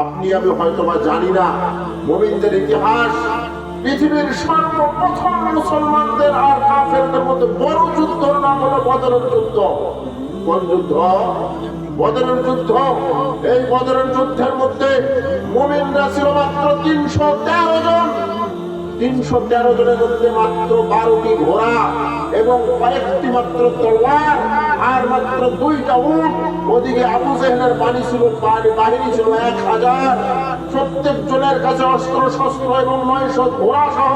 আপনি আমি হয়তোবা জানি না মুমিনদের ইতিহাস। পৃথিবীর সর্বপ্রথম মুসলমানদের আর কাফেরদের মধ্যে বড় যুদ্ধের নাম হলো বদরের যুদ্ধ। কোন যুদ্ধ? বদরের যুদ্ধ। এই বদরের যুদ্ধের মধ্যে মুমিনরা ছিল মাত্র 313 জন। 313 জনের মধ্যে মাত্র 12টি ঘোড়া এবং কয়েকটি মাত্র তলোয়ার আর মাত্র 2টা উট। ওদিকে আবু জেহেলের বাহিনী ছিল 1000। প্রত্যেক জনের কাছে অস্ত্র শস্ত্র এবং 900 ঘোড়া সহ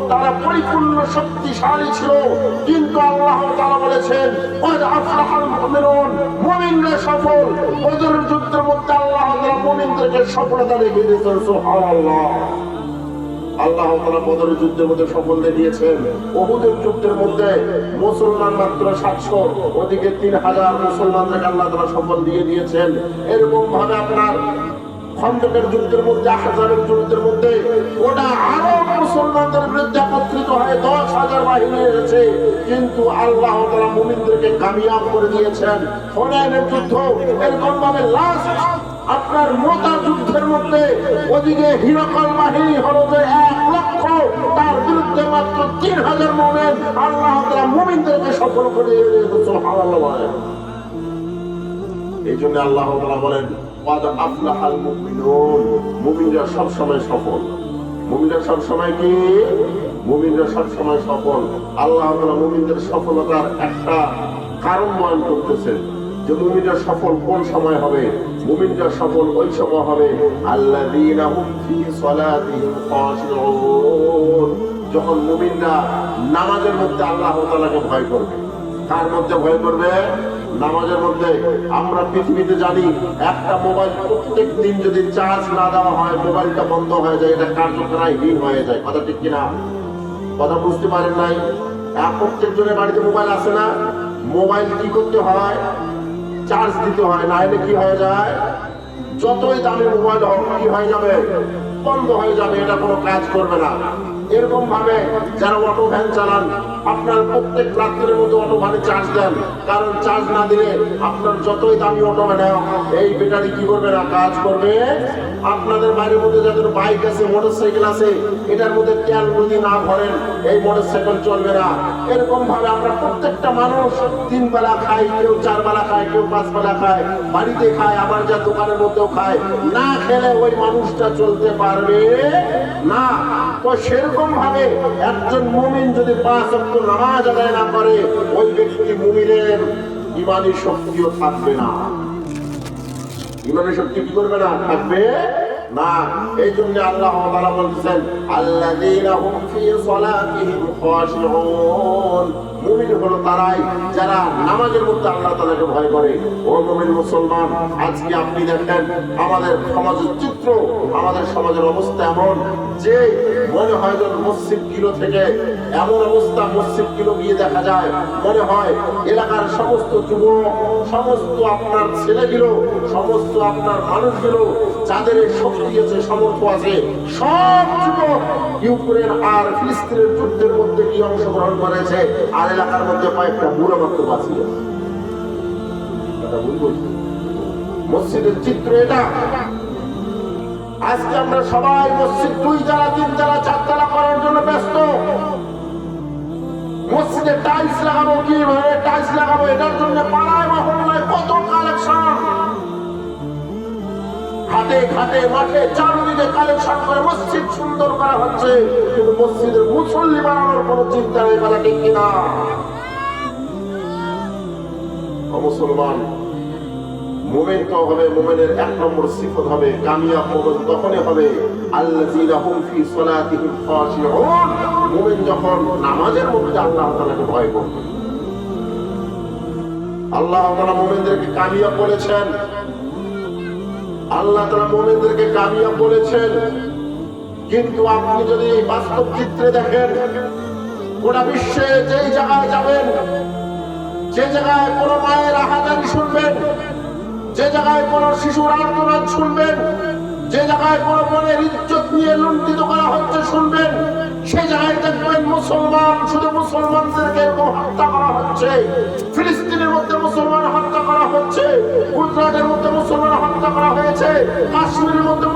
তারা পরিপূর্ণ শক্তিশালী ছিল। কিন্তু আল্লাহ তাআলা বলেছেন ওয়াদ আফলাহাল মুমিনুন, মুমিনরা সফল। বদরের যুদ্ধের মধ্যে আল্লাহ তাআলা মুমিনদেরকে সফলতা দেখিয়ে দিয়েছেন। সুবহানাল্লাহ। আল্লাহ তাআলা বদরের যুদ্ধের মধ্যে সফল দিয়েছেন। উহুদের যুদ্ধের মধ্যে মুসলমান মাত্র 700, ওদিকে 3000 মুসলমানদেরকে আল্লাহ তাআলা সফল দিয়ে দিয়েছেন। এরকম ভাবে আপনার খন্দকের যুদ্ধের মধ্যে, আহজাবের যুদ্ধের মধ্যে ওটা আরো মুসলমানদের বিরুদ্ধে একত্রিত হয়ে 10,000 বাহিনী এসেছে, কিন্তু আল্লাহ তাআলা মুমিনদেরকে কামিয়াব করে দিয়েছেন। হুনাইনের যুদ্ধ এরকম ভাবে লাস্ট আপনার মোতা যুদ্ধের মধ্যে ওদিকে হিরকল বাহিনী হলো যে 1 লক্ষ, তার বিরুদ্ধে মাত্র 3000 মুমিন। আল্লাহ তাআলা মুমিনদেরকে সফল করে দিয়েছেন। সুবহানাল্লাহ। এই জন্য আল্লাহ তাআলা বলেন ওয়াদ আফলাহাল মুমিনুন, মুমিনরা সব সময় সফল। মুমিনরা সব সময় কি? মুমিনরা সব সময় সফল। আল্লাহ তাআলা মুমিনদের সফলতার একটা কারণ বয়ান করতেছেন যে মুমিনরা সফল কোন সময় হবে। মুমিনরা সফল ওই সময় হবে আল্লাযীনা হুম ফি সালাতিহিম খাশিউন, যখন মুমিনরা নামাজের মধ্যে আল্লাহ তাআলাকে ভয় করবে। কার মধ্যে ভয় করবে? নামাজের মধ্যে। আমরা পৃথিবীতে জানি একটা মোবাইল প্রত্যেক দিন যদি চার্জ না দেওয়া হয় মোবাইলটা বন্ধ হয়ে যায়, এটা কার্যকরহীন হয়ে যায়। কথা ঠিক কিনা? কথা বুঝতে পারেন নাই? প্রত্যেকজনের বাড়িতে মোবাইল আছে না? মোবাইল কি করতে হয়? চার্জ দিতে হয়, না হলে কি হয়ে যায়? যতই দামি মোবাইল হোক কি হয়ে যাবে? বন্ধ হয়ে যাবে, এটা কোনো কাজ করবে না। এরকম ভাবে যারা অটো ভ্যান চালান, আপনার প্রত্যেক রাত্রের মধ্যে অটো ভ্যানে চার্জ দেন, কারণ চার্জ না দিলে আপনার যতই দামি অটো ভ্যান এই ব্যাটারি কি করবে না? কাজ করবে। আপনাদের বাড়ির মধ্যে যাদের বাইক আছে, মোটরসাইকেল আছে, এটার মধ্যে তেল যদি না ভরেন এই মোটরসাইকেল চলবে না। এরকম ভাবে আমরা প্রত্যেকটা মানুষ 3 বেলা খাই, কেউ 4 বেলা খায়, কেউ 5 বেলা খায়, বাড়িতে খায়, আবার যা দোকানের মধ্যেও খায়। না খেলে ওই মানুষটা চলতে পারবে না। তো সেরকম ভাবে একজন মুমিন যদি 5 ওয়াক্ত নামাজ আদায় না করে, ওই ব্যক্তি মুমিনের ঈমানী শক্তিও থাকবে না। ঈমানী শক্তি কি করবে না? থাকবে না। এই জন্য আল্লাহ তাআলা বলছেন আল্লাযীনা হুম ফি সালাতিহিম খাশিউন, মুমিন হলো তারাই যারা নামাজের মধ্যে আল্লাহ তাআলাকে ভয় করে। ও মুমিন মুসলমান, আজকে আপনি দেখেন আমাদের সমাজের চিত্র, আমাদের সমাজের অবস্থা এমন যে মনে হয় যে মসজিদ কিলো থেকে এমন অবস্থা, মসজিদ কিলো গিয়ে দেখা যায় মনে হয় এলাকার সমস্ত যুবক, সমস্ত আপনার ছেলেগুলো, সমস্ত আপনার মানুষগুলো যাদের শক্তি আছে, সামর্থ্য আছে, সব যুবক ইউক্রেন আর ফিলিস্তিনের যুদ্ধের মধ্যে কি অংশগ্রহণ করেছে, আর এলাকার মধ্যে কয়েকটা বুড়ো মাত্র বাঁচিয়ে। মসজিদের চিত্র এটা। আজকে আমরা সবাই মসজিদ 2 তলা 3 তলা 4 তলা করার জন্য ব্যস্ত। মসজিদে টাইলস লাগাবো, কিভাবে টাইলস লাগাবো, এটার জন্য পাড়ায় মহল্লায় কত কালেকশন, হাটে ঘাটে মাঠে চারদিকে কালেকশন করে মসজিদ সুন্দর করা হচ্ছে, কিন্তু মসজিদের মুসল্লি বানানোর কোন চিন্তা নেই। বলা ঠিক কিনা? মুসলমান মুমিন তো হবে, মুমিনের 1 নম্বর সিফত হবে কামিয়াব মুমিন তখনই হবে আল্লাযীনা হুম ফি সালাতিহিম খাশিউন, মুমিন যখন নামাজের মধ্যে আল্লাহ তাআলাকে ভয় করবে। আল্লাহ তাআলা মুমিনদেরকে কামিয়াব বলেছেন, আল্লাহ তাআলা মুমিনদেরকে কামিয়াব বলেছেন। কিন্তু আপনি যদি বাস্তব চিত্রে দেখেন, গোটা বিশ্বে যেই জায়গায় যাবেন, যে জায়গায় কোন মায়ের আহাজারি শুনবেন, যে জায়গায় কোন শিশুর আর্তনাদ শুনবেন, যে জায়গায় কোন বোনের ইজ্জত নিয়ে লুণ্ঠিত করা হচ্ছে শুনবেন, সেই জায়গায় দেখবেন মুসলমান, শুধু মুসলমানদেরকে এরকম হত্যা করা হচ্ছে। ফিলিস্তিনের মধ্যে মুসলমান হত্যা করা হচ্ছে, গুজরাটের মধ্যে মুসলমান হত্যা করা হয়েছে, কাশ্মীরের মধ্যে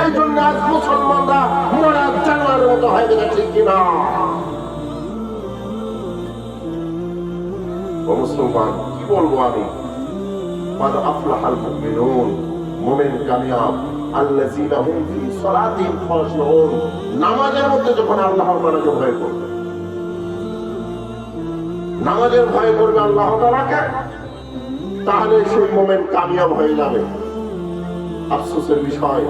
এই জন্য আজ মুসলমানরা মরা জানোয়ারের মতো হয়ে গেছে, ঠিক কিনা? ও মুসলমান, কি বলবো আমি? قد أفلح المؤمنون, মুমিন কামিয়াব, আল্লাযীনা হুম ফী সালাতিহিম খাশিউন, নামাজের মধ্যে যখন আল্লাহর তাআলাকে ভয় করবে, নামাজের ভয় করবে আল্লাহ তাআলাকে, তাহলে সেই মুমিন কামিয়াব হয়ে যাবে। আফসোসের বিষয়,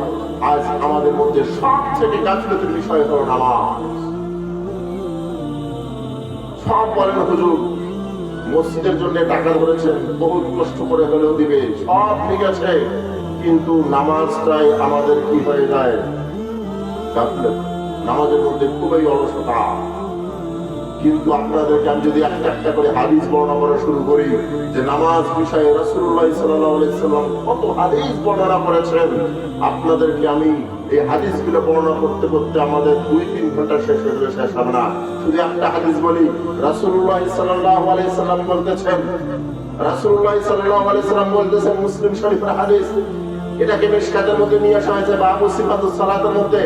আজ আমাদের মধ্যে সবথেকে গাফিলতির বিষয় হলো নামাজ। সব বলেন হুজুর মসজিদের জন্য টাকা ধরেছেন, বহুত কষ্ট করে হলেও দিবে, সব ঠিক আছে, কিন্তু নামাজটাই আমাদের কি হয়ে যায়? গাফিলত। নামাজের মধ্যে খুবই অলসতা। কিন্তু আপনাদেরকে আমি যদি একটা একটা করে হাদিস বর্ণনা করা শুরু করি, যে নামাজ বিষয়ে রাসূলুল্লাহ সাল্লাল্লাহু আলাইহি সাল্লাম কত হাদিস বর্ণনা করেছেন, আপনাদেরকে আমি এই হাদিসগুলো বর্ণনা করতে করতে আমাদের 2-3 ঘন্টা শেষ হয়ে যাবে, শেষ হবে না। শুধু একটা হাদিস বলি, রাসূলুল্লাহ সাল্লাল্লাহু আলাইহি সাল্লাম বলতেছেন, রাসূলুল্লাহ সাল্লাল্লাহু আলাইহি সাল্লাম বলতেছেন, মুসলিম শরীফের হাদিস, এটাকে মিশকাতের মধ্যে নিয়ে আসা হয়েছে বাবু সিফাতুস সালাতের মধ্যে।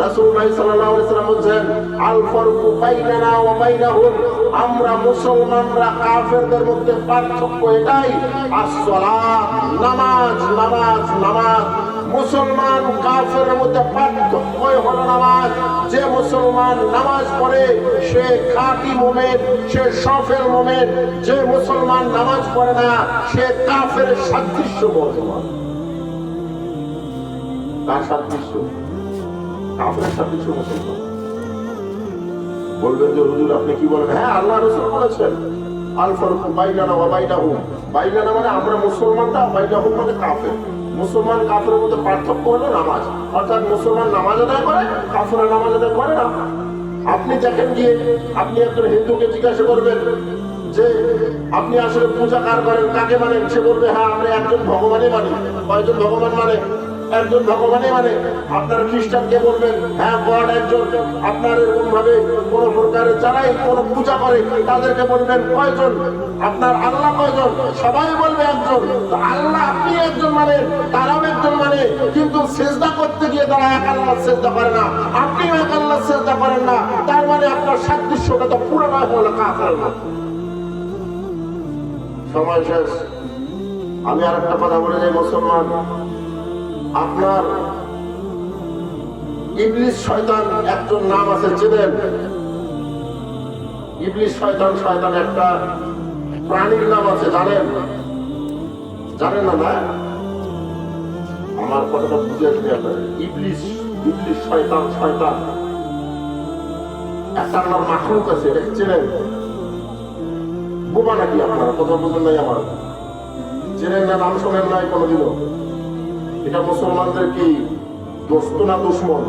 রাসূলুল্লাহ সাল্লাল্লাহু আলাইহি সাল্লাম বলেন, আল ফারকু বাইনানা ওয়া বাইনাহুম, আমরা মুসলমানরা কাফেরদের মধ্যে পার্থক্য এটাই, as-সালাত, নামাজ, নামাজ, নামাজ। মুসলমান কাফেরের মধ্যে পার্থক্য হলো নামাজ। যে মুসলমান নামাজ পড়ে সে খাঁটি মুমিন, সে সফল মুমিন। যে মুসলমান নামাজ পড়ে না সে কাফেরের সাদৃশ্য মুসলমান। তার সাদৃশ্য কাফেরের সাদৃশ্য মুসলমান। বলবেন যে হুজুর আপনি কি বলেন? হ্যাঁ, আল্লাহ রাসূল বলেছেন, আল ফারকু বাইনানা ওয়া বাইনাহুম, বাইনানা মানে আমরা মুসলমানরা, বাইনাহুম মানে কাফের। মুসলমান কাফেরের মধ্যে পার্থক্য হলো নামাজ, অর্থাৎ মুসলমান নামাজ আদায় করে, কাফেররা নামাজ আদায় করে না। আপনি দেখেন গিয়ে আপনি একজন হিন্দুকে জিজ্ঞাসা করবেন যে আপনি আসলে পূজা কার করেন, কাকে মানেন? সে বলবে হ্যাঁ আমরা একজন ভগবানই মানি। কয়জন ভগবান মানে? একজন ভগবানই মানে। আপনার খ্রিস্টানকে বলবেন হ্যাঁ গড একজন। আপনার এরকম ভাবে কোন প্রকারের যারাই কোন পূজা করে তাদেরকে বলবেন কয়জন? আপনার আল্লাহ কয়জন? সবাই বলবে একজন। আল্লাহ আপনি একজন মানে, তারাও একজন মানে, কিন্তু সেজদা করতে গিয়ে তারা এক আল্লাহ সেজদা করে না, আপনিও এক আল্লাহ সেজদা করেন না। তার মানে আপনার সাদৃশ্যটা তো পুরো নয়, হলো কাফের। সময় শেষ। আমি আর একটা কথা বলে যাই, মুসলমান, আপনার ইবলিস শয়তান একজন নাম আছে, চেনেন? ইবলিস শয়তান, শয়তান একটা প্রাণীর নাম আছে, জানেন? জানেন না? না, আমার কথাটা বুঝে আসবে আপনার। ইবলিস, ইবলিস শয়তান, শয়তান একটা নাম মাখলুক আছে, এটা চেনেন? বোবা নাকি আপনারা? কথা বুঝেন নাই আমার? চেনেন না? নাম শোনেন নাই কোনোদিনও? এটা মুসলমানদের কি দোস্ত না দুশ্মন?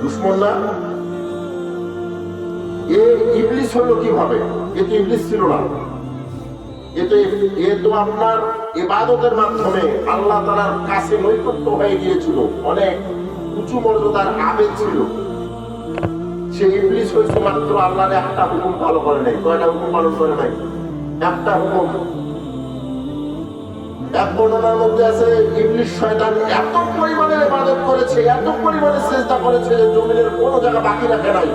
দুশ্মন না? এ ইবলিস হলো কিভাবে? এ তো ইবলিস ছিল না। এ তো আপনার ইবাদতের মাধ্যমে আল্লাহ তাআলার কাছে নৈকট্য হয়ে গিয়েছিল, অনেক উঁচু মর্যাদার আবেদ ছিল। সে ইবলিস হয়েছে মাত্র আল্লাহর একটা হুকুম ভালো করে নাই। কয়টা হুকুম পালন করে নাই? একটা হুকুম। এক বর্ণনার মধ্যে আছে ইবলিস শয়তান এত পরিমাণে ইবাদত করেছে, এত পরিমাণে সিজদা করেছে যে জমিনের কোনো জায়গা বাকি রাখে নাই,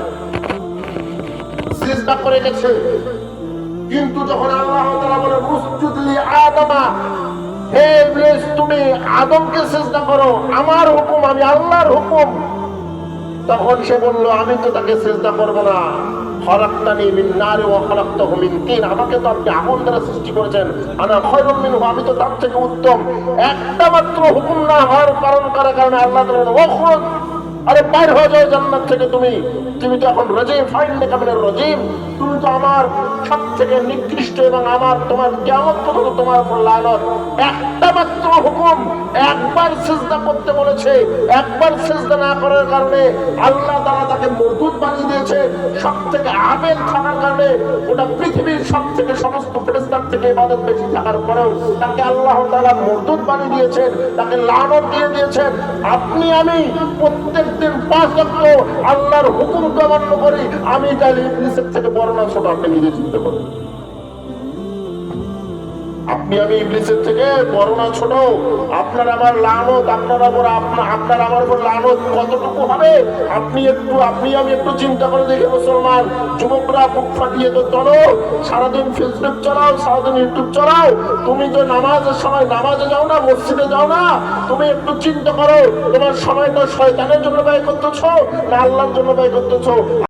সিজদা করে গেছে। কিন্তু যখন আল্লাহ তাআলা বলে উসজুদ লি আদমা, হে ইবলিস তুমি আদমকে সিজদা করো, আমার হুকুম, আমি আল্লাহর হুকুম, তখন সে বলল আমি তো তাকে সিজদা করব না। খলাকতানি মিন নারি ওয়া খলাকতাহু মিন তিন, আমাকে তো আপনি আগুন দ্বারা সৃষ্টি করেছেন, আনা খায়রুম মিনহু, আমি তো তার থেকে উত্তম। একটা মাত্র হুকুম না হওয়ার কারণে আল্লাহ তাআলা ওখরুজ, আরে বাইর হয়ে যাও জান্নাত থেকে, তুমি তো এখন রাজিম, ফাইন্নাকা মিনার রাজিম, তুমি তো আমার সবথেকে নিকৃষ্ট এবং আমার তোমার কিয়ামত পর্যন্ত তোমার উপর লানত। একটা মাত্র হুকুম, একবার সিজদা করতে বলেছে, একবার সিজদা না করার কারণে আল্লাহ তাআলা তাকে মরদুদ বানিয়ে দিয়েছে। সবথেকে আবেদ থাকার কারণে ওটা পৃথিবীর সবথেকে সমস্ত ফেরেশতার থেকে ইবাদত বেশি থাকার পরেও তাকে আল্লাহ তাআলা মরদুদ বানিয়ে দিয়েছেন, তাকে লানত দিয়ে দিয়েছেন। আপনি আমি প্রত্যেকদিন 5 ওয়াক্ত আল্লাহর হুকুম অমান্য করি, আমি তাহলে ইবলিসের থেকে বড় না ছোট? আপনি নিজে চিন্তা করেন। আপনি আমি ইবলিসের থেকে বড় না ছোট? আপনার আমার লানত, আপনার আমার উপর লানত কতটুকু হবে? আপনি আমি একটু চিন্তা করে দেখি মুসলমান যুবকরা বুক ফাটিয়ে তো চলো, সারাদিন ফেসবুক চালাও, সারাদিন ইউটিউব চালাও, তুমি তো নামাজের সময় নামাজে যাও না, মসজিদে যাও না। তুমি একটু চিন্তা করো, তোমার সময়টা শয়তানের জন্য ব্যয় করতেছো না আল্লাহর জন্য ব্যয় করতেছো?